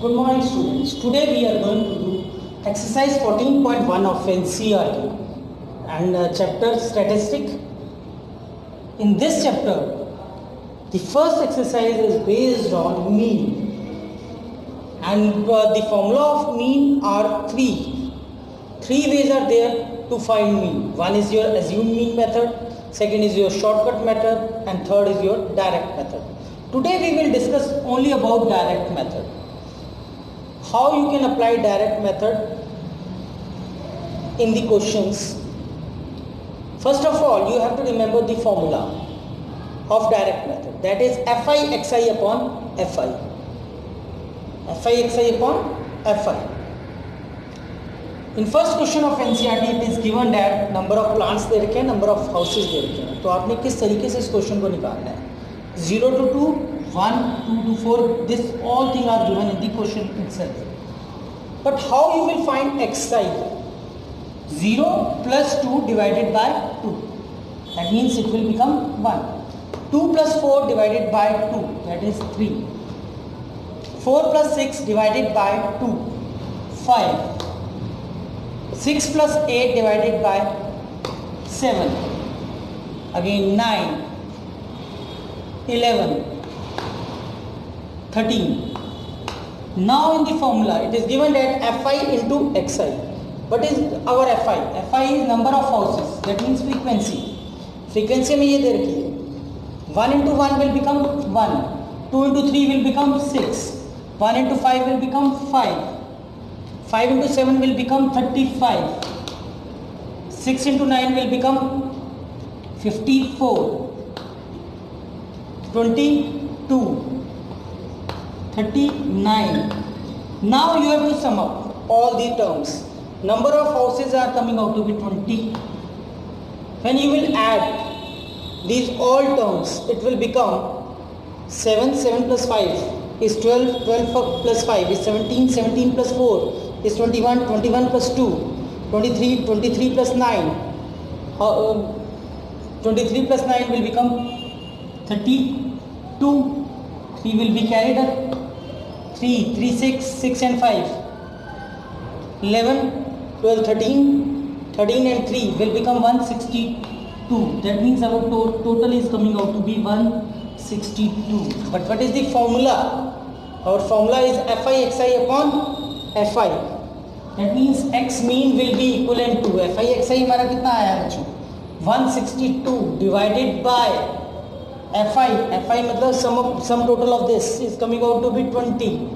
Good morning students. Today we are going to do exercise 14.1 of NCERT and chapter statistic. In this chapter, the first exercise is based on mean, and the formula of mean are three. Three ways are there to find mean. One is your assumed mean method, second is your shortcut method, and third is your direct method. Today we will discuss only about direct method. How you can apply direct method in the questions. First of all, you have to remember the formula of direct method, that is fi xi upon fi. Fi xi upon fi. In first question of NCERT it is given that number of plants दे रखे हैं, number of houses दे रखे हैं. तो आपने किस तरीके से इस क्वेश्चन को निकालना है? 0 to 2, 1, 2 to 4, this all things are given in the question itself. But how you will find xi? 0 plus 2 divided by 2. That means it will become 1. 2 plus 4 divided by 2, that is 3. 4 plus 6 divided by 2, 5. 6 plus 8 divided by 7. Again 9. 11, 13. Now in the formula it is given that fi into xi. What is our fi? Fi is number of houses, that means frequency. Frequency में ये दे रखी है. 1 into 1 will become 1. 2 into 3 will become 6. 1 into 5 will become 5. 5 into 7 will become 35. 6 into 9 will become 54. 22, 39. Now you have to sum up all the terms. Number of houses are coming out to be 20. When you will add these all terms, it will become 7, 7 plus 5 is 12, 12 plus 5 is 17, 17 plus 4 is 21, 21 plus 2, 23, 23 plus 9. 23 plus 9 will become 32. 3 will be carried up. 3, 6, 6 and 5. 11, 12, 13. 13 and 3 will become 162. That means our total is coming out to be 162. But what is the formula? Our formula is fi xi upon fi. That means x mean will be equivalent to fi xi हमारा कितना आया बच्चों? 162 divided by fi मतलब sum total of this is coming out to be 20.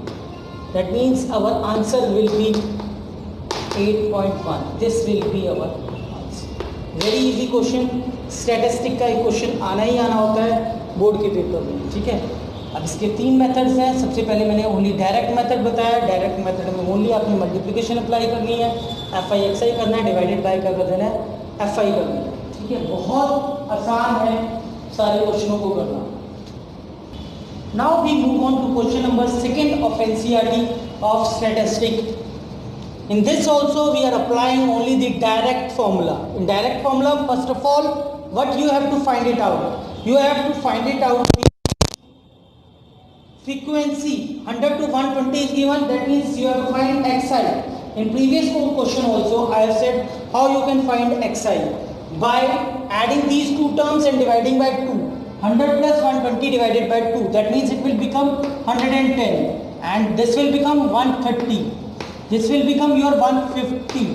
That means our answer will be 8.1. This will be our answer. Very easy question. Statistic का एक question आना ही आना होता है बोर्ड के पेपर में, ठीक है. अब इसके तीन मेथड्स हैं. सबसे पहले मैंने ओनली डायरेक्ट मेथड बताया. डायरेक्ट मेथड में ओनली आपने मल्टीप्लिकेशन अप्लाई करनी है, fi xi करना है, डिवाइडेड बाय क्या कर देना है, fi करना है, ठीक है. बहुत आसान है सारे क्वेश्चनों को करना. Now we move on to question number 2 of NCERT of statistic. In this also we are applying only the direct formula. In direct formula, first of all, what you have to find it out? You have to find it out frequency. 100 to 120 is given, that means you have to find xi. In previous question also I have said how you can find xi. By adding these two terms and dividing by 2. 100 plus 120 divided by 2. That means it will become 110. And this will become 130. This will become your 150.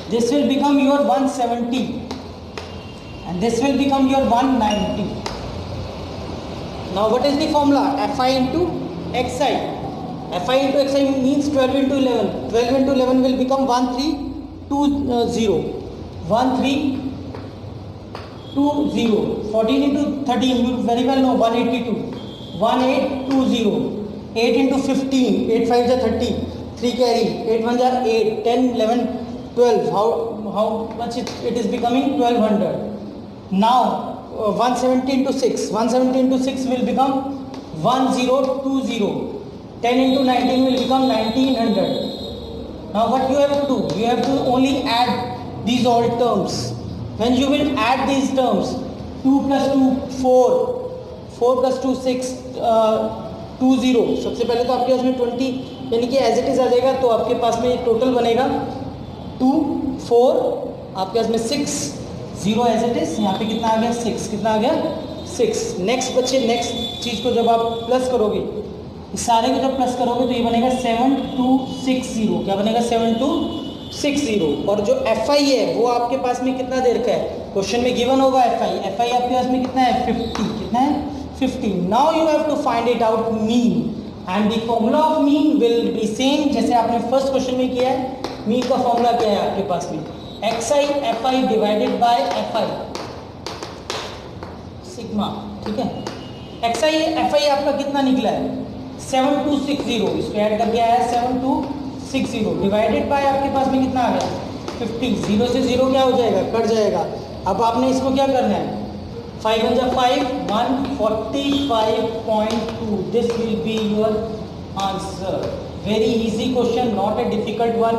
This will become your 170. And this will become your 190. Now what is the formula? Fi into xi. Fi into xi means 12 into 11. 12 into 11 will become 1320. 1320. 14 into 13, you very well know, 182. 1820. 8 into 15, 8 5 is 30. 3 carry, 8 1 is 8, 10, 11, 12. How much it is becoming? 1200. Now 170 into 6. 170 into 6 will become 1020. 10 into 19 will become 1900. Now what you have to do? You have to only add these all terms. When you will add these terms, 2 plus 2 4, 4 plus 2 6, 20. सबसे पहले तो आपके पास में 20 यानी कि as it is आ जाएगा, तो आपके पास में टोटल बनेगा 2 4, आपके पास में 6 0 एज इट इज, यहाँ पे कितना आ गया 6, कितना आ गया 6। नेक्स्ट बच्चे, नेक्स्ट चीज को जब आप प्लस करोगे, इस सारे को जब प्लस करोगे तो ये बनेगा 7260, क्या बनेगा 7260। और जो FI है वो आपके पास में कितना दे रखा है, क्वेश्चन में गिवन होगा FI आपके पास में कितना है 50, कितना है 50। Now you have to find it out mean, and the formula of mean will be same जैसे आपने फर्स्ट क्वेश्चन में किया है। मीन का फॉर्मूला क्या है आपके पास में, XI FI divided by FI sigma, ठीक है। XI FI आपका कितना निकला है 7260, इसको ऐड करके आया 7260 डिवाइडेड बाय आपके पास में कितना आ गया 50। 0 से 0 क्या हो जाएगा, कट जाएगा। अब आपने इसको क्या करना है, 5 1 5 145.2, this will be your answer. Very easy question, not a difficult one,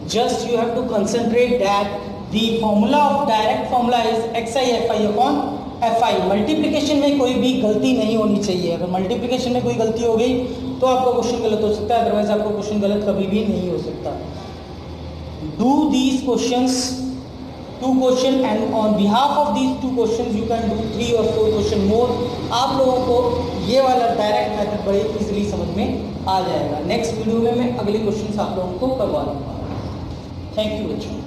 just you have to concentrate that the formula of direct formula is XI FI upon FI। Multiplication में कोई भी गलती नहीं होनी चाहिए, अगर मल्टीप्लिकेशन में कोई गलती हो गई तो आपका क्वेश्चन गलत हो सकता है, अदरवाइज आपका क्वेश्चन गलत कभी भी नहीं हो सकता। Do these questions 2 question, and on behalf of these 2 question you can do 3 और 4 क्वेश्चन मोर। आप लोगों को ये वाला डायरेक्ट मेथड बड़े इजीली समझ में आ जाएगा। नेक्स्ट वीडियो में मैं अगले क्वेश्चन आप लोगों को करवा दूंगा। थैंक यू बच्चों।